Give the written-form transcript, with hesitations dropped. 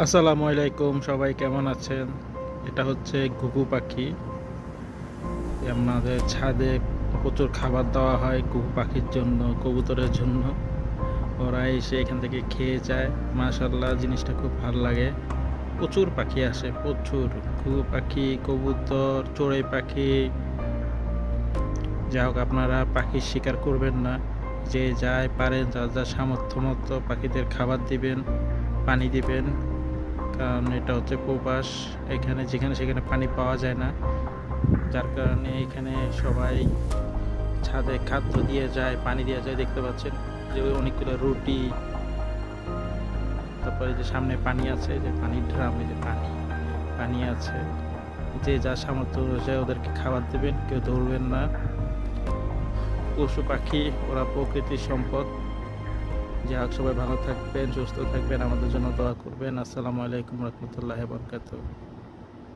আসসালামু আলাইকুম, সবাই কেমন আছেন? এটা হচ্ছে ঘুঘু পাখি। আমাদের ছাদে প্রচুর খাবার দেওয়া হয় ঘুঘু পাখির জন্য, কবুতরের জন্য। ওরা এসে এখান থেকে খেয়ে যায়। মাশাআল্লাহ, জিনিসটা খুব ভালো লাগে। প্রচুর পাখি আসে, প্রচুর ঘুঘু পাখি, কবুতর, চড়ুই পাখি। যা হোক, আপনারা পাখির শিকার করবেন না। যে যায় পারেন, যার যার সামর্থ্য মতো পাখিদের খাবার দিবেন, পানি দিবেন। কারণ এটা হচ্ছে প্রবাস, এখানে যেখানে সেখানে পানি পাওয়া যায় না। যার কারণে এখানে সবাই ছাদে খাদ্য দিয়ে যায়, পানি দিয়ে যায়। দেখতে পাচ্ছেন যে ওই অনেকগুলো রুটি, তারপরে যে সামনে পানি আছে, যে পানির ড্রামে যে পানি পানি আছে। যে যার সামর্থ্য অনুযায়ী ওদেরকে খাবার দেবেন, কেউ ধরবেন না। পশু পাখি ওরা প্রকৃতির সম্পদ। যা হোক, সবাই ভালো থাকবেন, সুস্থ থাকবেন, আমাদের জন্য দোয়া করবেন। আসসালামু আলাইকুম রহমতুল্লাহ বরকাতুহ।